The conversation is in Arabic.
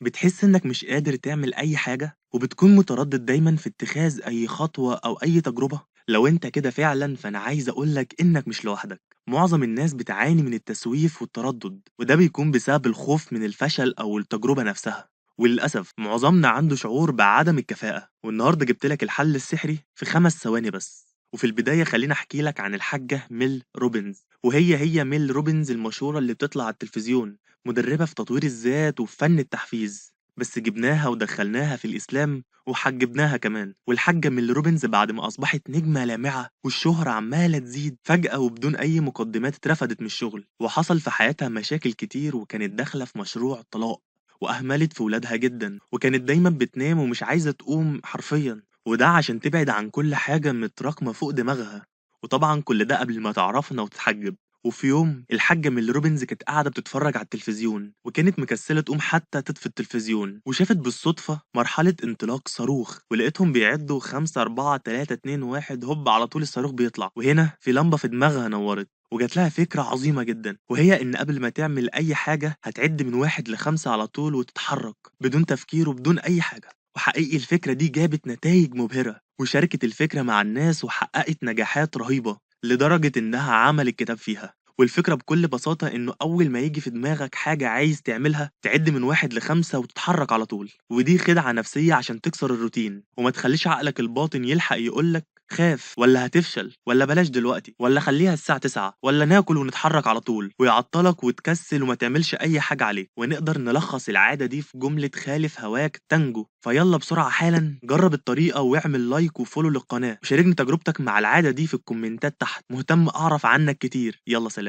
بتحس إنك مش قادر تعمل أي حاجة وبتكون متردد دايما في اتخاذ أي خطوة أو أي تجربة؟ لو أنت كده فعلا فأنا عايز أقولك إنك مش لوحدك. معظم الناس بتعاني من التسويف والتردد، وده بيكون بسبب الخوف من الفشل أو التجربة نفسها. وللأسف معظمنا عنده شعور بعدم الكفاءة، والنهاردة جبتلك الحل السحري في 5 ثواني بس. وفي البداية خليني أحكي لك عن الحاجة ميل روبنز، وهي ميل روبنز المشهورة اللي بتطلع على التلفزيون، مدربة في تطوير الذات وفي فن التحفيز. بس جبناها ودخلناها في الإسلام وحجبناها كمان. والحاجة ميل روبنز بعد ما أصبحت نجمة لامعة والشهرة عمالة تزيد فجأة وبدون أي مقدمات اترفدت من الشغل، وحصل في حياتها مشاكل كتير، وكانت داخلة في مشروع طلاق، وأهملت في ولادها جدا، وكانت دايما بتنام ومش عايزة تقوم حرفيا، وده عشان تبعد عن كل حاجة متراكمة فوق دماغها. وطبعا كل ده قبل ما تعرفنا وتتحجب. وفي يوم الحاجة ميل روبنز كانت قاعدة بتتفرج على التلفزيون، وكانت مكسلة تقوم حتى تطفي التلفزيون، وشافت بالصدفة مرحلة انطلاق صاروخ، ولقيتهم بيعدوا 5 4 3 2 1، هوب على طول الصاروخ بيطلع. وهنا في لمبة في دماغها نورت، وجات لها فكرة عظيمة جدا، وهي إن قبل ما تعمل أي حاجة هتعد من 1 ل5 على طول وتتحرك بدون تفكير وبدون أي حاجة. وحقيقي الفكرة دي جابت نتائج مبهرة، وشاركت الفكرة مع الناس وحققت نجاحات رهيبة، لدرجة إنها عملت كتاب فيها. والفكرة بكل بساطة إنه أول ما يجي في دماغك حاجة عايز تعملها تعد من 1 ل5 وتتحرك على طول. ودي خدعة نفسية عشان تكسر الروتين، وما تخليش عقلك الباطن يلحق يقولك خاف ولا هتفشل ولا بلاش دلوقتي ولا خليها الساعة 9 ولا ناكل ونتحرك على طول، ويعطلك وتكسل وما تعملش أي حاجة عليه. ونقدر نلخص العادة دي في جملة خالف هواك تنجو. فيلا بسرعة حالا جرب الطريقة واعمل لايك وفولو للقناة، وشاركني تجربتك مع العادة دي في الكومنتات تحت، مهتم أعرف عنك كتير. يلا سلام.